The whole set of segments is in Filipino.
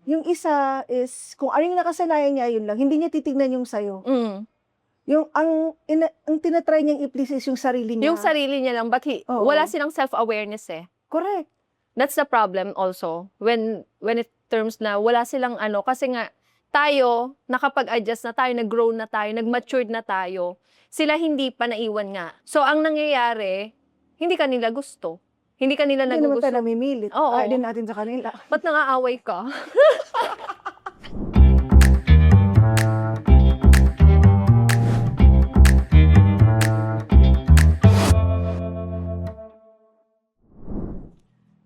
Yung isa is, kung ano yung nakasanayan niya, yun lang. Hindi niya titignan yung sa'yo. Yung ang tina-try niyang i-please is yung sarili Yung niya. sarili niya lang, but Oo. wala silang self-awareness eh. Correct. That's the problem also. When it terms na wala silang ano, kasi nga, tayo, nakapag-adjust na tayo, nag-grow na tayo, nag-matured na tayo. Sila hindi pa naiwan nga. So, ang nangyayari, hindi kanila gusto. Hindi kanila Hindi naman tayo nagugusto. namimilit. Oo. Ayaw din natin sa kanila. Ba't nangaaway ka?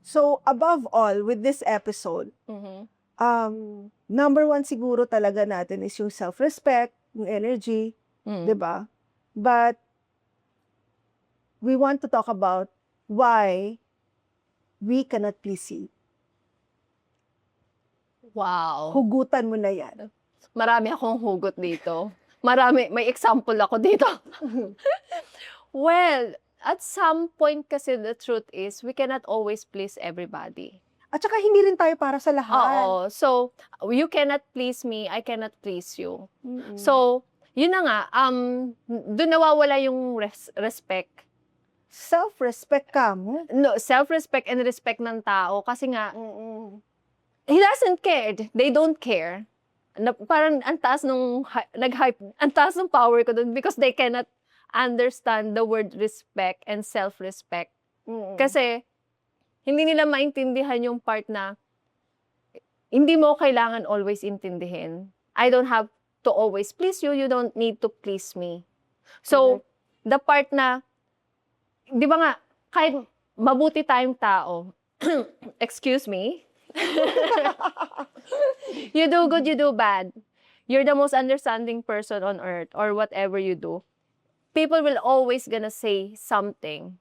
So, above all, with this episode, number one siguro talaga natin is yung self-respect, yung energy, di ba? But, we want to talk about why we cannot please you. Wow. Hugutan mo na yan. Marami akong hugot dito. May example ako dito. Well, at some point kasi the truth is, we cannot always please everybody. At saka hindi rin tayo para sa lahat. Oo. So, you cannot please me, I cannot please you. So, yun na nga, doon nawawala yung respect. Self-respect ka mo. No, self-respect and respect ng tao kasi nga, he doesn't care. They don't care. Parang ang taas nung nag-hype, ang taas ng power ko doon because they cannot understand the word respect and self-respect. Kasi hindi nila maintindihan yung part na hindi mo kailangan always intindihin. I don't have to always please you. You don't need to please me. So, the part na, di ba nga, kahit mabuti tayong tao, excuse me, you do good, you do bad. You're the most understanding person on earth or whatever you do. People will always gonna say something.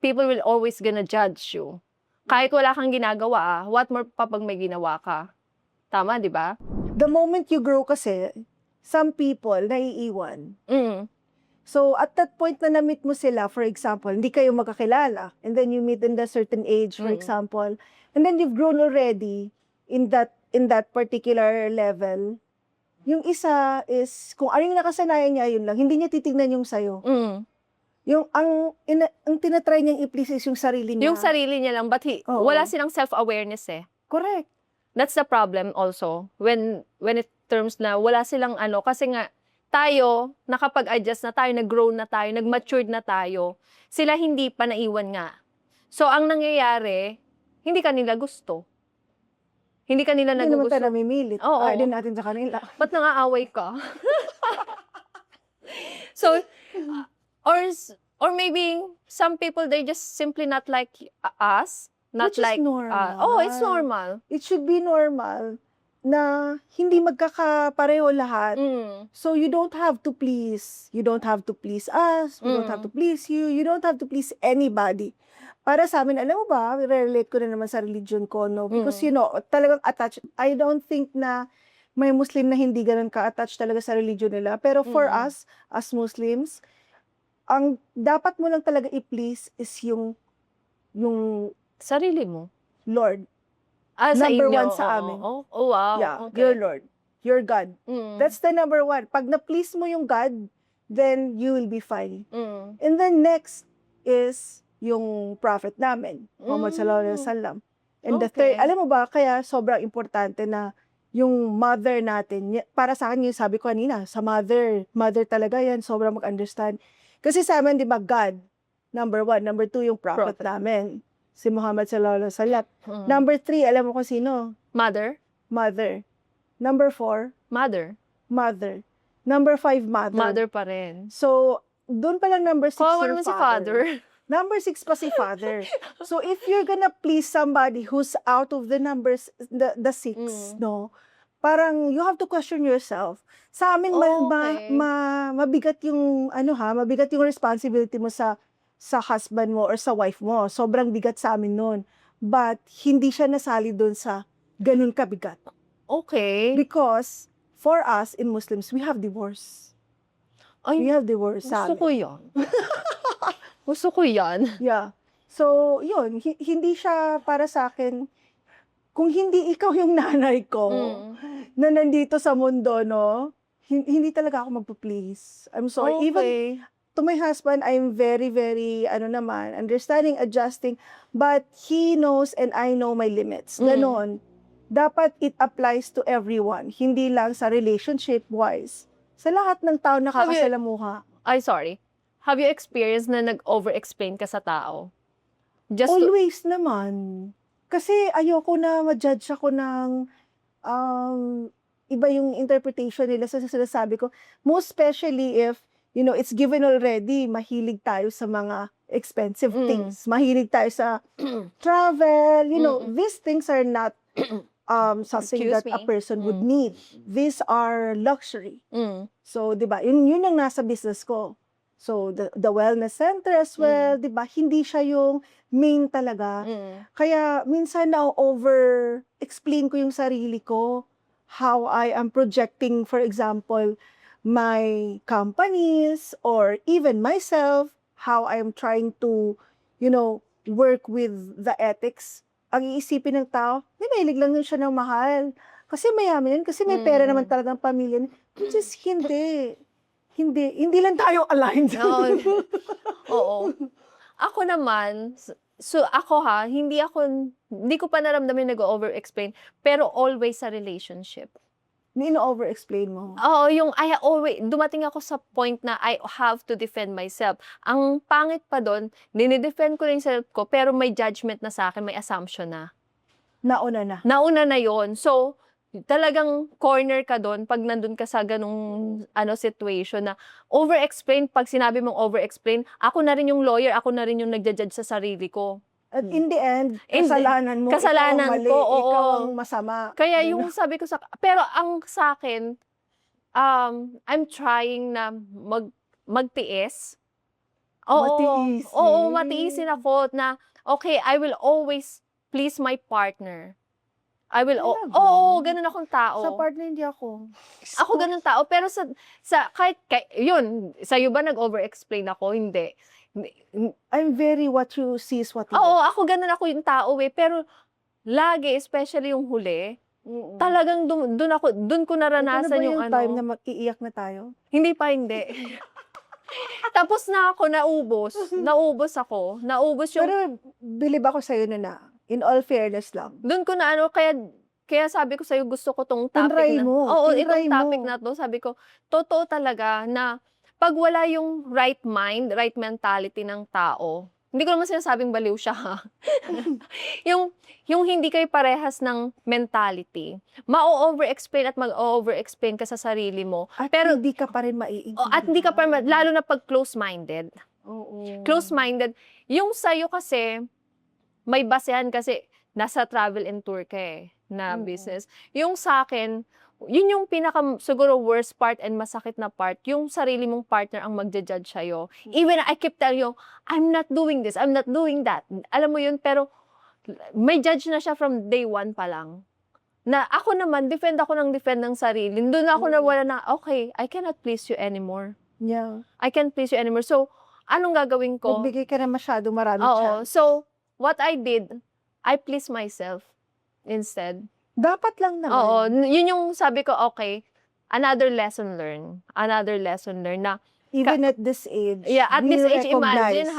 People will always gonna judge you. Kahit wala kang ginagawa, what more pa pag may ginawa ka? Tama, di ba? The moment you grow kasi, some people naiiwan. So, at that point na na-meet mo sila, for example, hindi kayo magkakilala, and then you meet in a certain age, for example, and then you've grown already in that particular level. Yung isa is, kung ano yung nakasanayan niya, yun lang. Hindi niya titignan yung sa'yo. Yung, ang tinatry niyang i-please is yung sarili niya. Yung sarili niya lang, but wala silang self-awareness eh. Correct. That's the problem also. When it terms na wala silang ano, kasi nga, tayo, nakapag-adjust na tayo, nag-grow na tayo, nag-matured na tayo. Sila hindi pa naiwan nga. So, ang nangyayari, hindi kanila gusto. Hindi kanila Hindi naman nagugusto. tayo namimilit. Oo. Ayaw din natin sa kanila. Ba't nangaaway ka? So, or maybe some people, they just simply not like us. Not Which is like normal. oh, it's normal. It should be normal na hindi magkakapareho lahat. So you don't have to please. You don't have to please us. We don't have to please you. You don't have to please anybody. Para sa amin, alam mo ba, relate ko na naman sa religion ko, no? Because, you know, talagang attached. I don't think na may Muslim na hindi ganun ka-attached talaga sa religion nila. Pero for us, as Muslims, ang dapat mo lang talaga i-please is yung Sarili mo. Lord. Sa Number inyo. one sa amin. Oh, wow. Yeah, Okay. your Lord. Your God. That's the number one. Pag na-please mo yung God, then you will be fine. And then next is yung prophet namin, Muhammad sallallahu alaihi wasallam. And the third, alam mo ba, kaya sobrang importante na yung mother natin, para sa akin yung sabi ko kanina, sa mother talaga yan, sobrang mag-understand. Kasi sa amin, di ba, God, number one. Number two, yung prophet namin, si Muhammad sallallahu alaihi wasallam. Number three, alam mo kung sino? Mother. Number four, Mother. Number five, mother. Mother pa rin. So, doon pa lang number six, Kawawa your naman si father. father. Number six pa si father. So, if you're gonna please somebody who's out of the numbers, the six, no? Parang, you have to question yourself. Sa amin, mabigat yung, mabigat yung responsibility mo sa husband mo or sa wife mo. Sobrang bigat sa amin nun. But, hindi siya nasali dun sa ganun kabigat. Okay. Because, for us, in Muslims, we have divorce. Ay, We have divorce sa gusto amin. ko yan. Gusto ko yan. Yeah. So, yun. Hindi siya para sa akin, kung hindi ikaw yung nanay ko na nandito sa mundo, no, hindi talaga ako magpa-please. I'm sorry. Even Okay. to my husband, I'm very, very, understanding, adjusting, but he knows and I know my limits. Ganon. Dapat it applies to everyone, hindi lang sa relationship-wise. Sa lahat ng tao nakakasalamuha. Ay, sorry. Have you experienced na nag-over-explain ka sa tao? Just to, Always naman. Kasi ayoko na ma-judge ako ng iba yung interpretation nila sa sinasabi ko. Most especially if, it's given already, mahilig tayo sa mga expensive things. Mahilig tayo sa travel. These things are not something Excuse that a me. person would need. These are luxury. Mm. So, 'di ba? Yun ang nasa business ko. So, the wellness center as well, 'di ba? Hindi siya yung main talaga. Kaya minsan na over-explain ko yung sarili ko, how I am projecting, for example, my companies or even myself, how I am trying to, work with the ethics. Ang iisipin ng tao, mahilig lang yun siya ng mahal. Kasi mayaman yun, kasi may pera naman talagang pamilya. Which is hindi. Hindi lang tayo aligned. Oo. Ako naman, so ako hindi ko pa naramdaman yung nag-over-explain, pero always sa relationship. Over-explain mo. Oo, dumating ako sa point na I have to defend myself. Ang pangit pa doon, dinidefend ko rin yung self ko, pero may judgment na sa akin, may assumption na. Nauna na. Nauna na yon. So, talagang corner ka doon pag nandun ka sa ganung situation na over-explain. Pag sinabi mong over-explain, ako na rin yung lawyer, ako na rin yung nagja-judge sa sarili ko. At in the end, kasalanan mo, kasalanan ikaw ang mali, ko, oo. ikaw ang masama. Kaya yung sabi ko pero ang sa akin, I'm trying na magtiis. Matiisin. Oo, matiisin ako na, okay, I will always please my partner. I will, ganun akong tao. Sa partner, hindi ako. Ako ganun tao, pero kahit yun, sa'yo ba nag-over-explain ako? Hindi. I'm very what you see is what you Oo, ako ganun ako yung tao pero lagi, especially yung huli, talagang dun ko naranasan Ito na ba yung time na mag-iiyak na tayo? Hindi pa, hindi. Tapos na ako, naubos ako, naubos yung, Pero believe ako sa'yo na, in all fairness lang. dun ko na kaya sabi ko sa'yo, gusto ko tong topic Tinry na, mo, oo, tinry itong topic mo. na to, sabi ko, totoo talaga na pag wala yung right mind, right mentality ng tao, hindi ko naman sinasabing baliw siya, ha? yung hindi kayo parehas ng mentality, ma-over-explain at mag-over-explain ka sa sarili mo. At pero hindi ka pa rin maiintindihan. At hindi ka pa, lalo na pag close-minded. Oo. Close-minded. Yung sa'yo kasi, may basehan kasi, nasa travel and tour ka na business. Yung sa akin, yun yung siguro worst part and masakit na part, yung sarili mong partner ang magja-judge sa'yo. Even I keep telling you, I'm not doing this, I'm not doing that. Alam mo yun, pero may judge na siya from day one pa lang. Na ako naman, defend ng sarili. Doon ako nawala na, okay, I cannot please you anymore. Yeah. I can't please you anymore. So, anong gagawin ko? Nagbigay ka na masyado maraming Oo. chance. So, what I did, I please myself instead. Dapat lang naman. Oo, yun yung sabi ko, okay, another lesson learned na, Even at this age. yeah, at we this age, recognize. imagine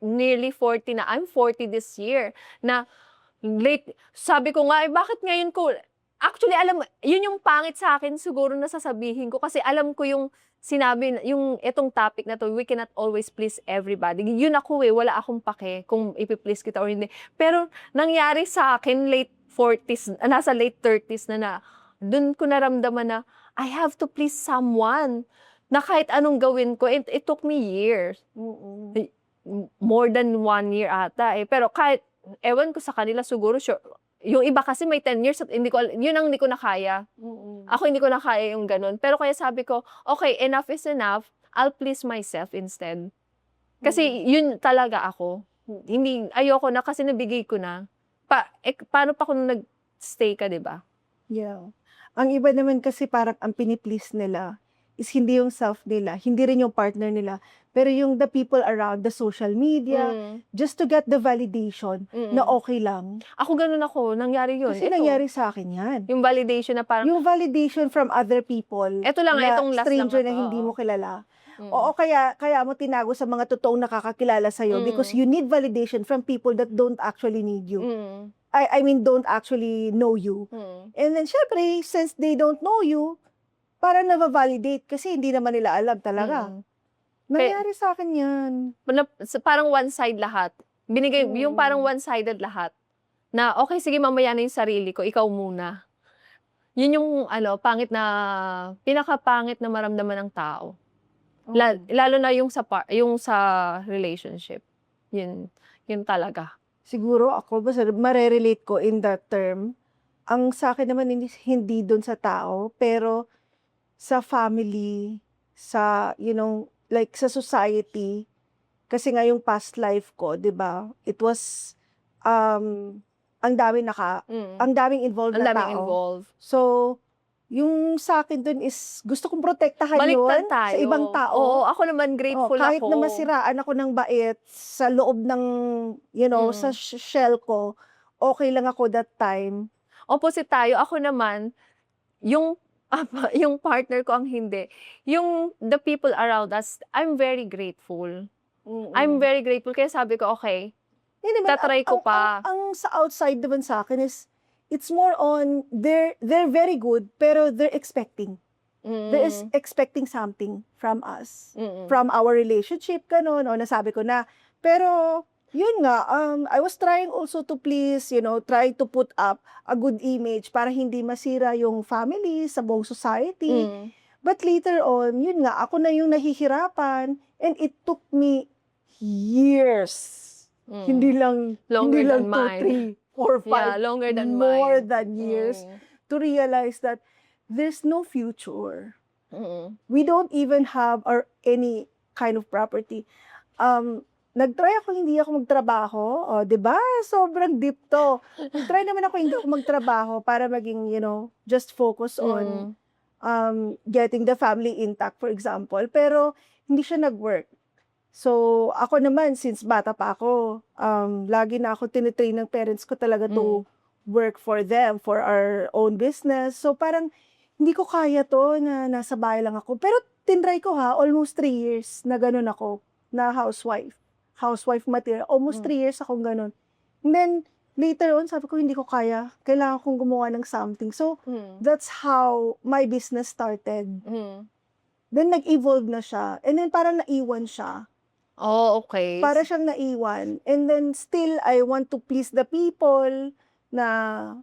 nearly 40 na, I'm 40 this year, na late, sabi ko nga, bakit ngayon ko, actually, yun yung pangit sa akin, siguro na sasabihin ko, kasi alam ko yung sinabi, yung itong topic na to, we cannot always please everybody. Yun ako wala akong pake kung ipiplease kita or hindi. Pero nangyari sa akin, late 40s, nasa late 30s na dun ko naramdaman na I have to please someone na kahit anong gawin ko. It took me years. More than 1 year ata Pero kahit, ewan ko sa kanila siguro, sure, yung iba kasi may 10 years at yun ang hindi ko na kaya. Ako hindi ko na kaya yung ganun. Pero kaya sabi ko, okay, enough is enough. I'll please myself instead. Kasi yun talaga ako. Ayoko na kasi nabigay ko na. Paano pa kung nag-stay ka, di ba? Yeah. Ang iba naman kasi parang ang piniplease nila is hindi yung self nila, hindi rin yung partner nila. Pero yung the people around, the social media, just to get the validation na okay lang. Ako ganun ako, nangyari yun. Kasi Ito, nangyari sa akin yan. yung validation na parang, Yung validation from other people, eto lang, na etong last lang stranger na na to, hindi oo. mo kilala. Oo, kaya mo tinago sa mga totoong nakakakilala sa'yo because you need validation from people that don't actually need you. I mean, don't actually know you. And then, syempre, since they don't know you, parang nava-validate kasi hindi naman nila alam talaga. Nangyari sa akin yan. Parang one side lahat. Binigay, yung parang one-sided lahat. Na, okay, sige, mamaya na yung sarili ko, ikaw muna. Yun yung, pangit na, pinakapangit na maramdaman ng tao. Lalo na yung sa relationship. Yun talaga. Siguro ako, basta marerelate ko in that term. Ang sa akin naman, hindi doon sa tao, pero sa family, sa, like sa society, kasi nga yung past life ko, 'di ba? It was ang daming involved Ang na daming tao. involved. So, yung sa akin dun is gusto kong protektahan Baliktad yun tayo. sa ibang tao. Oo, ako naman grateful kahit ako. na masiraan ako ng bait sa loob ng, sa shell ko, okay lang ako that time. Opposite tayo. Ako naman, yung partner ko ang hindi. Yung the people around us, I'm very grateful. I'm very grateful. Kaya sabi ko, okay, tatry ko pa. Ang sa outside naman sa akin is, it's more on, they're very good, pero they're expecting. They're expecting something from us. From our relationship, ganun, o nasabi ko na. Pero, yun nga, I was trying also to please, try to put up a good image para hindi masira yung family sa buong society. But later on, yun nga, ako na yung nahihirapan, and it took me years. Hindi lang Longer than 2, 3, 4, 5. Yeah, longer than more mine. than years to realize that there's no future. We don't even have any kind of property. Nag-try ako, hindi ako magtrabaho. O, diba? Sobrang deep to. Nag-try naman ako, hindi ako magtrabaho para maging, just focus on getting the family intact, for example. Pero, hindi siya nag-work. So, ako naman, since bata pa ako, lagi na ako tinitrain ng parents ko talaga to work for them, for our own business. So, parang, hindi ko kaya to na nasa bahay lang ako. Pero, tinry ko almost 3 years na ganun ako, na housewife material. Almost 3 years akong ganun. And then, later on, sabi ko, hindi ko kaya. Kailangan kong gumawa ng something. So, that's how my business started. Then, nag-evolve na siya. And then, parang naiwan siya. Oh, okay. Para siyang naiwan. And then, still, I want to please the people na,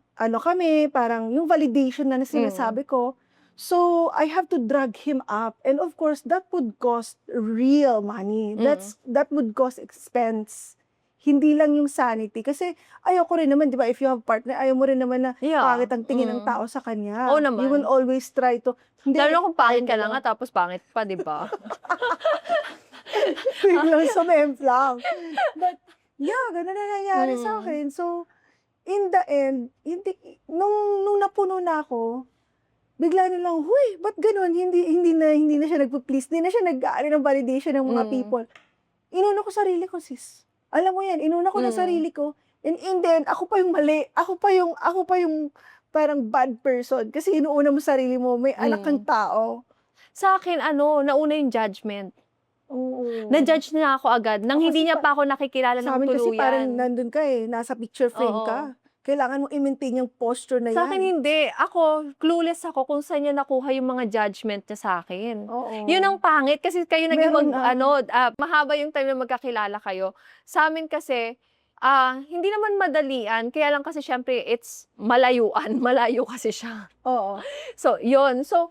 parang yung validation na sinasabi ko. So, I have to drag him up. And of course, that would cost real money. That would cost expense. Hindi lang yung sanity. Kasi, ayoko rin naman, di ba, if you have partner, ayaw mo rin naman na pangit ang tingin ng tao sa kanya. Oo naman. You will always try to, Lalo kung pangit ka lang tapos pangit pa, di ba? Biglang sumemplang. But, yeah, ganun na nangyari sa akin. So, in the end, nung napuno na ako, bigla na lang, huy, ba't ganun? Hindi na siya nagpo-please, hindi na siya nag-aari ng validation ng mga people. Inuna ko sarili ko, sis. Alam mo yan, inuna ko na sarili ko. And then, ako pa yung mali. Ako pa yung parang bad person. Kasi inuuna mo sarili mo, may anak kang tao. Sa akin, nauna yung judgment. Oo. Na-judge na ako agad. Nang Kasi hindi niya pa ako nakikilala ng Sa amin kasi tuluyan. parang nandun ka nasa picture frame ka. Kailangan mo i-maintain yung posture na yan. Sa akin hindi. Ako, clueless ako kung saan niya nakuha yung mga judgment niya sa akin. Oo. Yun ang pangit kasi kayo naging Meron mahaba yung time na magkakilala kayo. Sa amin kasi, hindi naman madalian. Kaya lang kasi syempre, it's malayuan. Malayo kasi siya. Oo. So, yun. So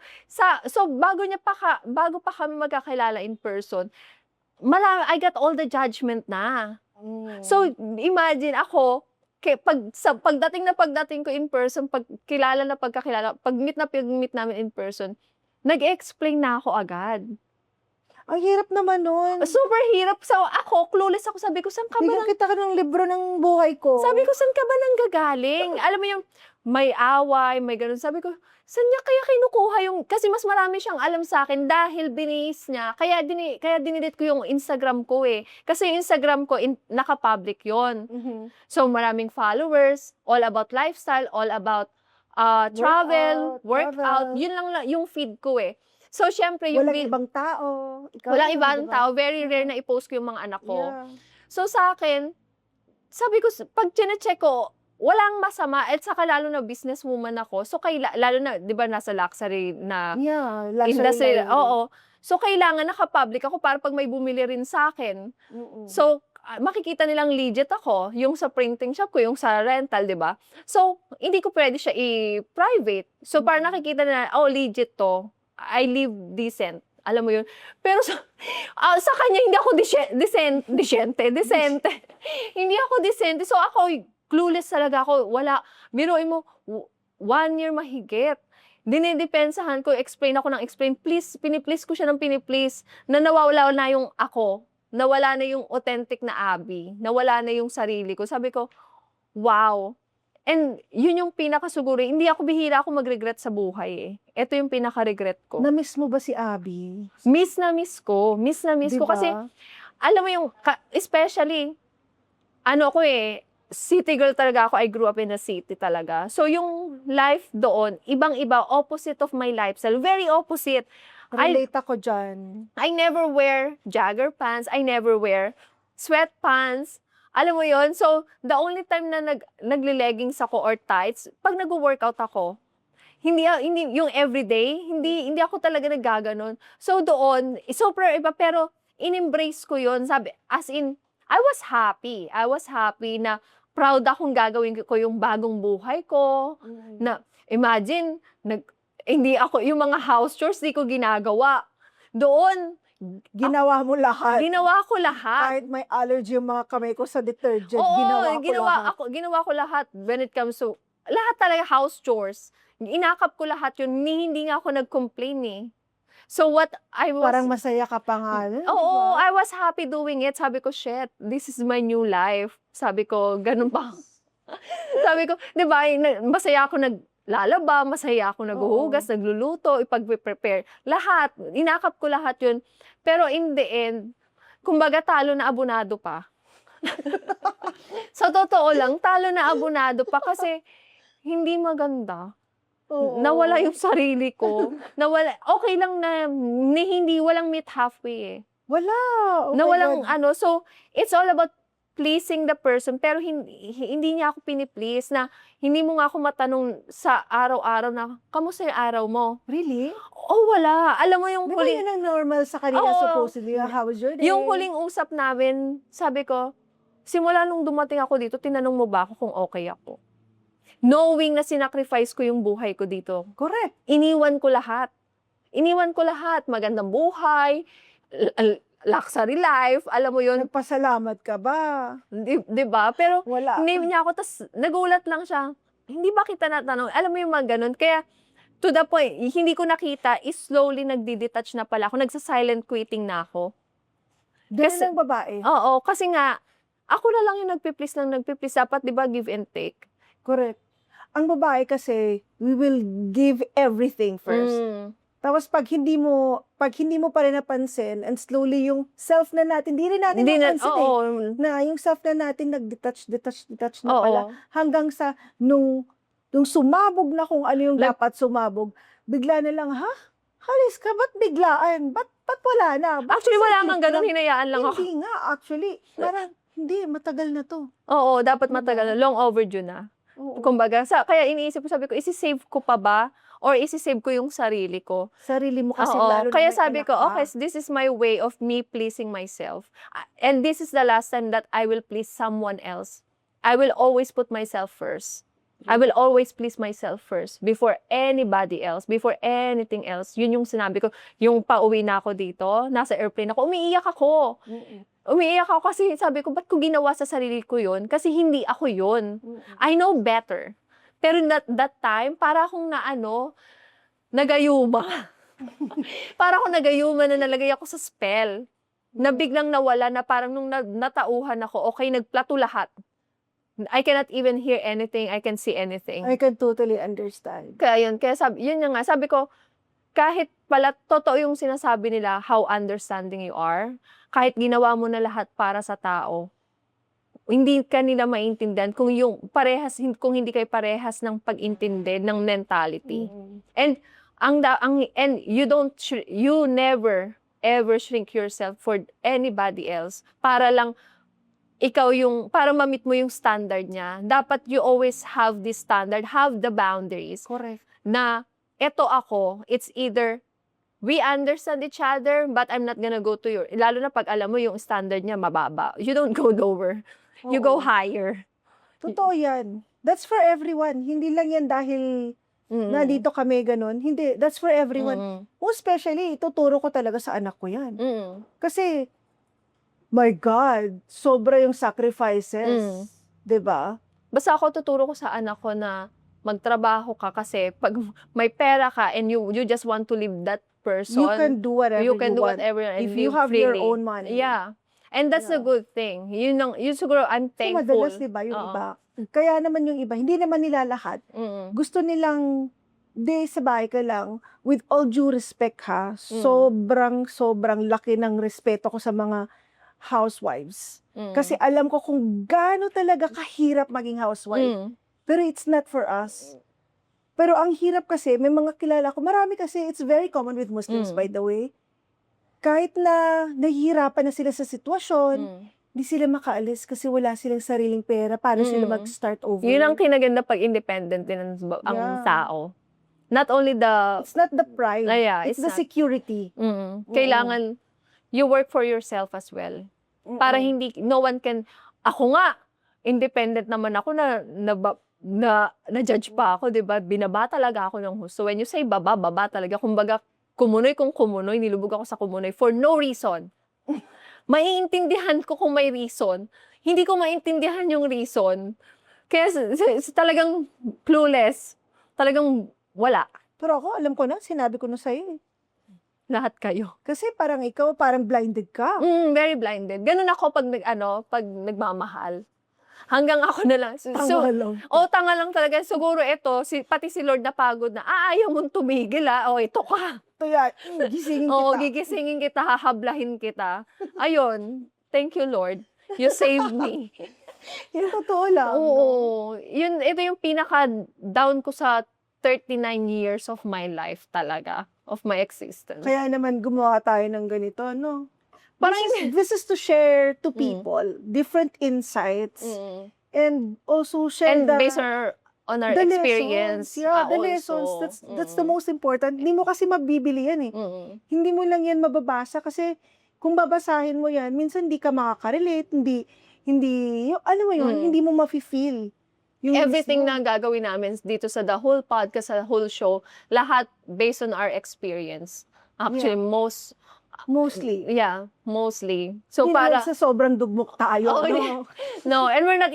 bago pa kami magkakilala in person, I got all the judgment na. So, imagine ako, pagdating ko in person, pagkakilala, pag-meet namin in person, nag-explain na ako agad. Ang hirap naman nun. Super hirap. So, ako, clueless ako. Sabi ko, saan ka ba Bigyan kita ka ng libro ng buhay ko. Sabi ko, saan ka ba nang gagaling? Alam mo yung may away, may ganun. Sabi ko, saan niya kaya kinukuha yung... Kasi mas marami siyang alam sa akin dahil binis niya. Kaya dinidit ko yung Instagram ko eh. Kasi yung Instagram ko, naka-public yon. So, maraming followers, all about lifestyle, all about travel, workout. Yun lang yung feed ko eh. So, syempre, yung Walang ibang tao. Ikaw walang lang, ibang diba? tao. Very rare na i-post ko yung mga anak ko. Yeah. So, sa akin, sabi ko, pag chinecheck ko, walang masama. At saka lalo na businesswoman ako. So, lalo na, di ba, nasa luxury na Yeah, industry. Oo. So, kailangan naka-public ako para pag may bumili rin sa akin. So, makikita nilang legit ako. Yung sa printing shop ko, yung sa rental, di ba? So, hindi ko pwede siya i-private. So, para nakikita na, oh, legit to. I live decent. Alam mo yun? Pero sa kanya, hindi ako decente. Hindi ako decente. So, ako, clueless talaga ako. Wala. Biruin mo, 1 year mahigit. Dinidepensahan ko, explain ako ng explain. Please, piniplease ko siya ng piniplease. Na nawawala na yung ako. Nawala na yung authentic na Abby. Nawala na yung sarili ko. Sabi ko, wow. And yun yung pinakasiguro. Hindi ako bihira ako mag-regret sa buhay eh. Ito yung pinaka-regret ko. Na-miss mo ba si Abby? Miss na miss ko. Miss na miss ko. Diba? Kasi, alam mo yung, especially, ano ko eh, city girl talaga ako. I grew up in the city talaga. So, yung life doon, ibang-iba, opposite of my lifestyle. Very opposite. Relate ako dyan. I never wear jogger pants. I never wear sweatpants. Alam mo yon. So, the only time na nagle-leggings ako or tights, pag nag-workout ako, hindi yung everyday, hindi ako talaga naggaganon. So, doon, super iba, pero in-embrace ko yon. Sabi, as in, I was happy. I was happy na proud akong gagawin ko yung bagong buhay ko. Na, imagine, hindi ako, yung mga house chores, di ko ginagawa. Doon, Ginawa mo lahat. ginawa ko lahat. Kahit may allergy yung mga kamay ko sa detergent, Oo, ginawa ko lahat. ginawa ko lahat when it comes to, lahat talaga house chores. Inakap ko lahat yun. Hindi nga ako nag-complain eh. So what I was... Parang masaya ka pa nga. Oo, I was happy doing it. Sabi ko, shit, this is my new life. Sabi ko, ganun pa. Sabi ko, di ba, masaya ako naglalaba, masaya ako naghuhugas, nagluluto, ipag-prepare. Lahat, inakap ko lahat yun. Pero in the end, kumbaga talo na abonado pa. Sa totoo lang, talo na abonado pa kasi hindi maganda. Oo. Nawala yung sarili ko. Nawala, okay lang na hindi, walang meet halfway eh. Wala. Oh Na my walang God. so it's all about pleasing the person, pero hindi niya ako piniplease na hindi mo nga ako matanong sa araw-araw na, kamusta yung araw mo? Really? Oh, wala. Alam mo yung Di ba huling, yun ang normal sa kanila Oo. supposedly? How was your day? yung huling usap namin, sabi ko, simula nung dumating ako dito, tinanong mo ba ako kung okay ako? Knowing na sinacrifice ko yung buhay ko dito. Correct. Iniwan ko lahat. Iniwan ko lahat. Magandang buhay, luxury life, alam mo yun, Nagpasalamat ka ba? di ba? Pero Wala. name niya ako, tas nagulat lang siya. Hindi ba kita natanong? Alam mo yung mga ganun. Kaya, to the point, hindi ko nakita, is slowly nagdi-detach na pala ako. Nagsa-silent quitting na ako. Ganun Kasi- ang babae. Oo, kasi nga, ako na lang yung nagpiplease. Dapat, di ba, give and take? Correct. Ang babae kasi, we will give everything first. Mm. Tapos pag hindi mo pa rin napansin, and slowly yung self na natin, hindi rin natin Hindi na, napansin oo. na yung self na natin detach na Oo. pala. Hanggang sa nung sumabog na kung ano yung Like- dapat sumabog, bigla na lang, ha? Halis ka, ba't biglaan? Ba't wala na? Ba't Actually, wala saglit kang ganun, lang? hinayaan lang ako. Hindi nga, actually. Parang, hindi, matagal na to. Oo, dapat Diba? matagal na. Long overdue na. Oo. Kumbaga, kaya iniisip ko, sabi ko, isi-save ko pa ba? Or isi-save ko yung sarili ko? Sarili mo kasi Oo, lalo na kaya may sabi anak ko, ka. okay, so this is my way of me pleasing myself. And this is the last time that I will please someone else. I will always put myself first. I will always please myself first before anybody else, before anything else. Yun yung sinabi ko. Yung pauwi na ako dito, nasa airplane ako, umiiyak ako. Mm-mm. Umiiyak ako kasi sabi ko, ba't ko ginawa sa sarili ko yun? Kasi hindi ako yun. Mm-mm. I know better. Pero that time, para akong nagayuma. Para ako nagayuman na nalagay ako sa spell. Na biglang nawala na parang nung natauhan ako, okay, nagplato lahat. I cannot even hear anything, I can see anything. I can totally understand. Kaya yun, yun nga, sabi ko, kahit pala totoo yung sinasabi nila, how understanding you are, kahit ginawa mo na lahat para sa tao, hindi ka nila maintindihan kung kung hindi kayo parehas ng pag-intindi ng mentality. And you never ever shrink yourself for anybody else para lang para ma-meet mo yung standard niya. Dapat you always have this standard, have the boundaries. Correct. Na eto ako, it's either we understand each other, but I'm not gonna go to lalo na pag alam mo yung standard niya mababa. You don't go lower. You go higher. Totoo yan. That's for everyone. Hindi lang yan dahil na dito kami ganun. Hindi. That's for everyone. Most especially, ituturo ko talaga sa anak ko yan. Kasi, my God, sobra yung sacrifices. 'Di ba? Basta ako tuturo ko sa anak ko na magtrabaho ka kasi pag may pera ka and you just want to live that person, You can do whatever you can do want. whatever and If you live have your freely. own money. Yeah. And that's a good thing. Yun siguro I'm So, thankful. madalas, di ba, yung iba. Kaya naman yung iba, hindi naman nila lahat. Gusto nilang, sa bahay ka lang, with all due respect ha, sobrang laki ng respeto ko sa mga housewives. Kasi alam ko kung gaano talaga kahirap maging housewife. Pero it's not for us. Pero ang hirap kasi, may mga kilala ko, marami kasi, it's very common with Muslims by the way, kahit na nahihirapan na sila sa sitwasyon, hindi sila makaalis kasi wala silang sariling pera. Paano sila mag-start over? Yun ang kinaganda pag independent din ang tao. Not only It's not the pride. It's the security. Kailangan you work for yourself as well. Para no one can, ako nga, independent naman ako na-judge pa ako, di ba? Binaba talaga ako ng husto. When you say baba talaga. Kumbaga, kumunoy, nilubog ako sa kumunoy for no reason. Maiintindihan ko kung may reason. Hindi ko maintindihan yung reason. Kaya talagang clueless. Talagang wala. Pero ako, alam ko na, sinabi ko na sa'yo eh. Lahat kayo. Kasi parang ikaw, parang blinded ka. Very blinded. Ganun ako pag nagmamahal. Hanggang ako na lang. Tanga lang. Tanga lang talaga. Siguro ito, pati si Lord napagod na, ayaw mong tumigil ito ka. Kaya, gisingin kita. Gigisingin kita, hahablahin kita. Ayun. Thank you, Lord. You saved me. Yung totoo lang. Oo. Ito yung pinaka-down ko sa 39 years of my life talaga. Of my existence. Kaya naman gumawa tayo ng ganito, no? Parang this is to share to people different insights and also share based on our experience. Lessons. Yeah, the lessons. That's the most important. Hindi mo kasi mabibili yan eh. Hindi mo lang yan mababasa kasi kung babasahin mo yan, minsan hindi ka makaka-relate, alam mo yun, hindi mo mafe-feel. Everything na gagawin namin dito sa the whole podcast, sa whole show, lahat based on our experience. Actually, mostly. Yeah, mostly. So para sa sobrang dugmok tayo. No, and we're not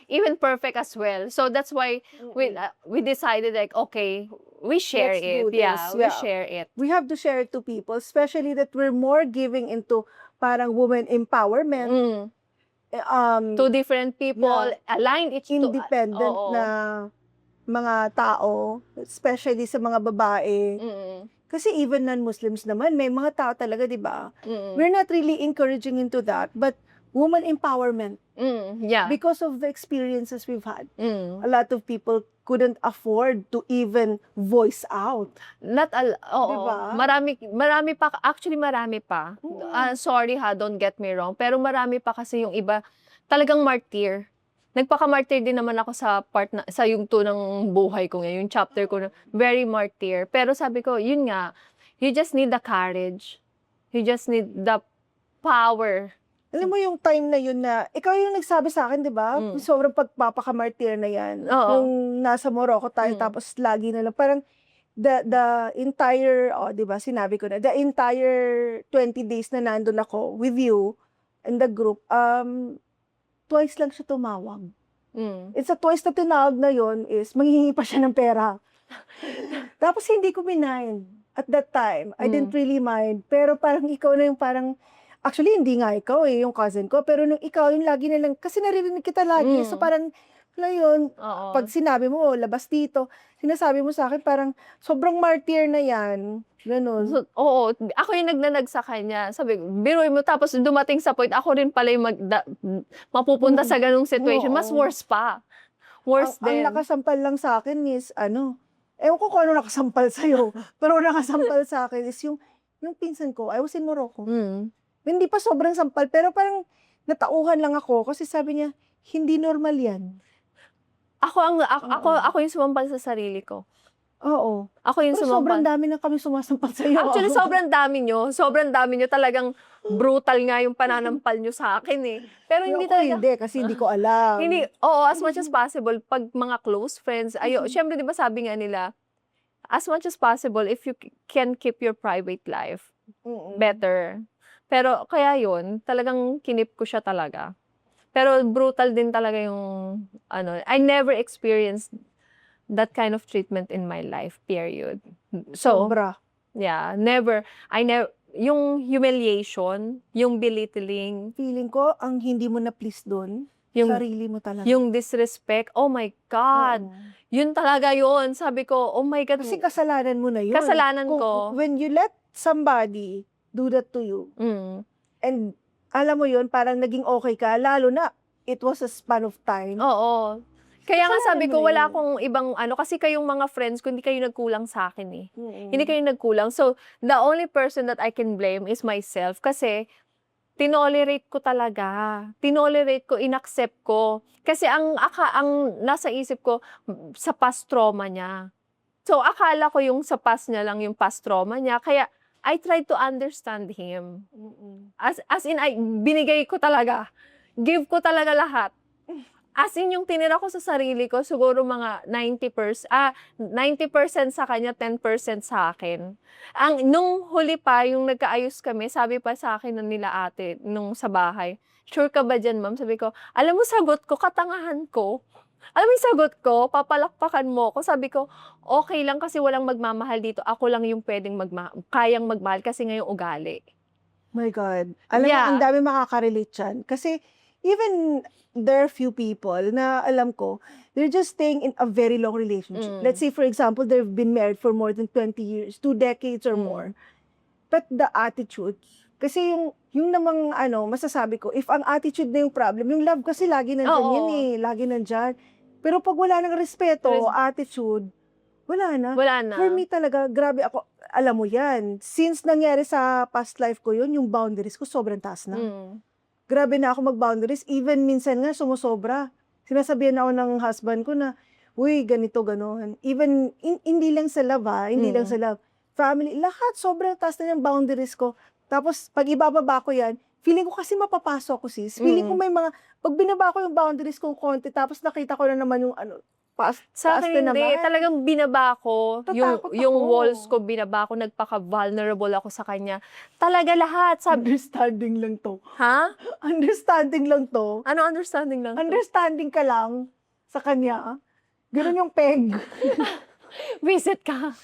even perfect as well. So that's why we decided like, okay, we share it. Yeah, we share it. We have to share it to people, especially that we're more giving into parang women empowerment. To different people, aligned independent na mga tao, especially sa mga babae. Kasi even non-Muslims naman, may mga tao talaga, di ba? We're not really encouraging into that, but woman empowerment. Yeah. Because of the experiences we've had. A lot of people couldn't afford to even voice out. Diba? Marami pa, actually marami pa. Sorry don't get me wrong, pero marami pa kasi yung iba, talagang martyr. Nagpaka-martyr din naman ako sa sa yung ng buhay ko ngayon, yung chapter ko na very martyr. Pero sabi ko, yun nga, you just need the courage. You just need the power. Alam mo yung time na yun na, ikaw yung nagsabi sa akin, di ba? Sobrang pagpapakamartir na yan. Yung nasa Morocco tayo, tapos lagi na lang. Parang, the entire, di ba, sinabi ko na, the entire 20 days na nandun ako with you and the group, twice lang siya tumawag. It's a twice na tinawag na yun is, manghihingi pa siya ng pera. Tapos hindi ko minayin. at that time, I didn't Mm. really mind. Pero parang ikaw na yung parang, actually, hindi nga ikaw yung cousin ko. Pero nung ikaw, yung lagi na lang, kasi naririnig kita lagi. So Mm. parang, wala yun, Oo. pag sinabi mo, labas dito, sinasabi mo sa akin, parang, sobrang martyr na yan. Ganun. So, oo, ako yung nagnanag sa kanya. Sabi ko, biruin mo, tapos dumating sa point, ako rin pala yung mapupunta sa ganung situation. Mas Oo. worse pa. Worse Ang din. nakasampal lang sa akin is, ewan ko kung ano nakasampal sa'yo, pero ang nakasampal sa akin is yung pinsan ko, I was in Morocco. Mm. Hindi pa sobrang sampal, pero parang natauhan lang ako kasi sabi niya, hindi normal yan. Ako yung sumampal sa sarili ko. Oo. Ako yung Pero sobrang sumampal. dami na kami sumasampal sa'yo. Actually, sobrang dami nyo. Talagang brutal nga yung pananampal nyo sa akin eh. Pero hindi Ako talaga. hindi, kasi hindi ko alam. Hindi, oo, as much as possible, pag mga close friends, syempre di ba sabi nga nila, as much as possible, if you can keep your private life, better. Pero kaya yun, talagang kinip ko siya talaga. Pero brutal din talaga yung, I never experienced that kind of treatment in my life, period. So, Sobra. yeah, never, yung humiliation, yung belittling, Feeling ko, ang hindi mo na-please doon, yung sarili mo talaga. yung disrespect, oh my God, Oo. yun talaga yun. Sabi ko, oh my God. Kasi kasalanan mo na yun. Kasalanan ko. When you let somebody do that to you, and alam mo yun, parang naging okay ka, lalo na, it was a span of time. Oo. Kaya nga Kasalanan sabi mo ko, na wala yun. akong ibang kasi kayong mga friends ko, hindi kayo nagkulang sa akin eh. Hindi kayo nagkulang. So, the only person that I can blame is myself. Kasi, tinolerate ko talaga. Tinolerate ko, inaccept ko. Kasi ang nasa isip ko, sa past trauma niya. So, akala ko yung sa past niya lang yung past trauma niya. Kaya, I tried to understand him. As in, binigay ko talaga. Give ko talaga lahat. As in, yung tinira ko sa sarili ko, siguro mga 90% sa kanya, 10% sa akin. Nung huli pa, yung nagkaayos kami, sabi pa sa akin ng nila ate, nung sa bahay, sure ka ba dyan, ma'am? Sabi ko, alam mo, sagot ko, katangahan ko. Alam mo yung sagot ko, papalakpakan mo ko. Sabi ko, okay lang kasi walang magmamahal dito. Ako lang yung pwedeng kayang magmahal kasi ngayong ugali. My God. Alam mo, Yeah. ang dami makaka-relate dyan. Kasi, even there are few people na alam ko, they're just staying in a very long relationship. Let's say, for example, they've been married for more than 20 years, 2 decades or more. But the attitude, kasi yung namang masasabi ko, if ang attitude na yung problem, yung love kasi lagi nandyan Oo. yan eh, lagi nandyan. Pero pag wala ng respeto, attitude, wala na. Wala na. For me talaga, grabe ako, alam mo yan, since nangyari sa past life ko yun, yung boundaries ko sobrang taas na. Grabe na ako mag-boundaries, even minsan nga sumusobra. Sinasabihan ako ng husband ko na, uy, ganito, gano'n. Even, hindi lang sa love hindi lang sa love. Family, lahat, sobrang taas na yung boundaries ko. Tapos, pag ibababa ko yan, feeling ko kasi mapapasok ko, sis. Feeling ko may mga, pag binaba ko yung boundaries kong konti, tapos nakita ko na naman yung Sa taas akin na hindi. naman. Talagang binaba ko. Tatakot Yung ako. walls ko, binaba ko. Nagpaka-vulnerable ako sa kanya. Talaga lahat. Understanding lang to. Ha? Understanding lang to. Ano understanding lang? Understanding ka lang sa kanya. Ganun yung peg. Visit ka.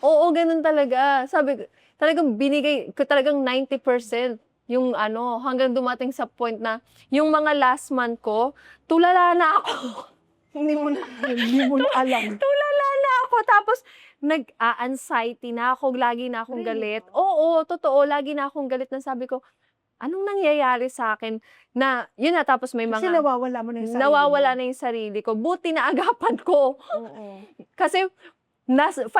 Oo, ganun talaga. Sabi ko, talagang binigay ko talagang 90%. Yung hanggang dumating sa point na, yung mga last month ko, tulala na ako. Hindi mo na alam. Tulala na ako. Tapos, nag-a-anxiety na ako. Lagi na akong galit. Oo, totoo. Lagi na akong galit na sabi ko, anong nangyayari sa akin? Na, yun na, tapos may mga... Kasi nawawala mo na yung sarili nawawala mo. na yung sarili ko. Buti na agapan ko. Oo. Kasi, 5%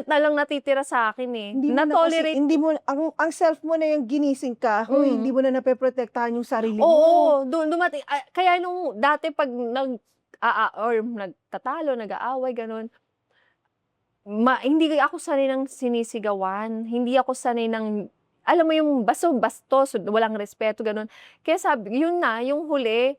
na lang natitira sa akin eh. Hindi mo na kasi, Na-tolerate. hindi mo, ang self mo na yung ginising ka, huy, hindi mo na napeprotektahan yung sarili mo. Oo, dumating. Kaya nung dati pag or nagtatalo, nag-aaway, ganun, hindi ako sanay ng sinisigawan. Hindi ako sanay ng, alam mo yung bastos, walang respeto, ganun. Kaya sabi, yun na, yung huli,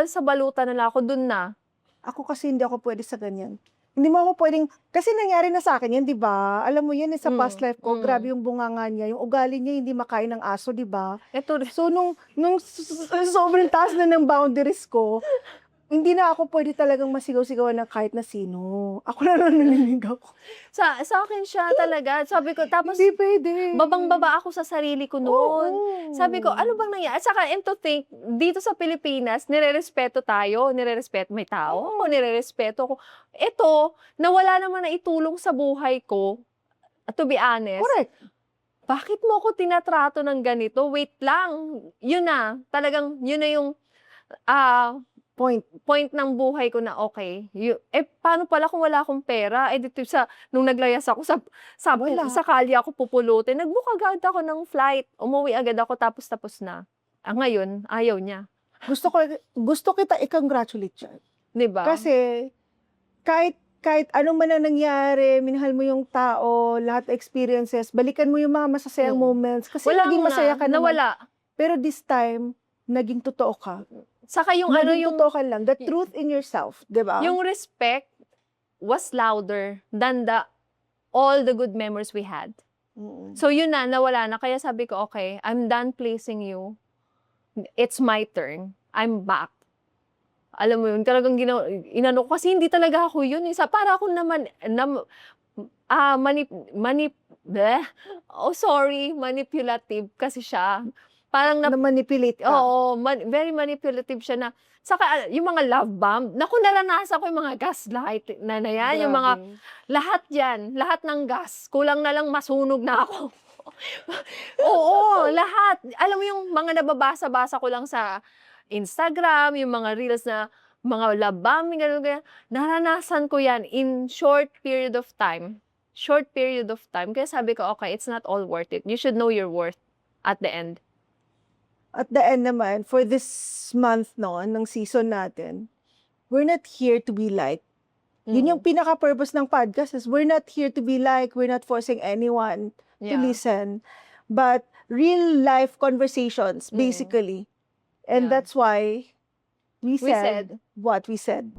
sa balutan na lang ako, dun na. Ako kasi hindi ako pwede sa ganyan. Hindi mo ako pwedeng, kasi nangyari na sa akin yan, di ba? Alam mo yan, sa past life ko, grabe yung bunganga niya, yung ugali niya, hindi makain ng aso, di ba? Ito, So, nung sobrang taas na ng boundaries ko, hindi na ako pwede talagang masigaw-sigawan ng kahit na sino. Ako na lang naniligaw. Sa akin siya talaga. Sabi ko, tapos Hindi pwede. babang-baba ako sa sarili ko noon. Oo. Sabi ko, ano bang nangyari? At saka, and to think, dito sa Pilipinas, nire-respeto tayo. Nire-respeto, may tao ako, nire-respeto ko. Ito, nawala naman na itulong sa buhay ko, to be honest. Correct. Bakit mo ako tinatrato ng ganito? Wait lang. Yun na. Talagang, yun na yung point ng buhay ko na okay. Paano pala kung wala akong pera? Dito nung naglayas ako sa kalye ako pupulutin, nag-book agad ako ng flight. Umuwi agad ako tapos na. Ngayon, ayaw niya. Gusto kita i-congratulate dyan. Diba? Kasi, kahit anong man ang nangyari, minahal mo yung tao, lahat ng experiences, balikan mo yung mga masasayang moments. Kasi naging masaya ka naman. Nawala. Pero this time, naging totoo ka. Saka yung totoo ka lang. The truth in yourself, di ba? Yung respect was louder than all the good memories we had. So yun na, nawala na. Kaya sabi ko, okay, I'm done pleasing you. It's my turn. I'm back. Alam mo yun, talagang inano ko. Kasi hindi talaga ako yun. Para ako naman, manipulative kasi siya. Parang na-manipulate ka. Oo, very manipulative siya na. Saka yung mga love bomb, naku, naranasan ko yung mga gaslight na yan, yung mga, lahat yan, lahat ng gas, kulang na lang masunog na ako. Oo, lahat. Alam mo yung mga nababasa-basa ko lang sa Instagram, yung mga reels na mga love bombing, ganun. Naranasan ko yan in short period of time. Short period of time. Kaya sabi ko, okay, it's not all worth it. You should know your worth at the end. At the end naman, for this month ng season natin, we're not here to be liked. Yun yung pinaka-purpose ng podcast is we're not here to be liked, we're not forcing anyone to listen. But real life conversations, basically. And that's why we said what we said.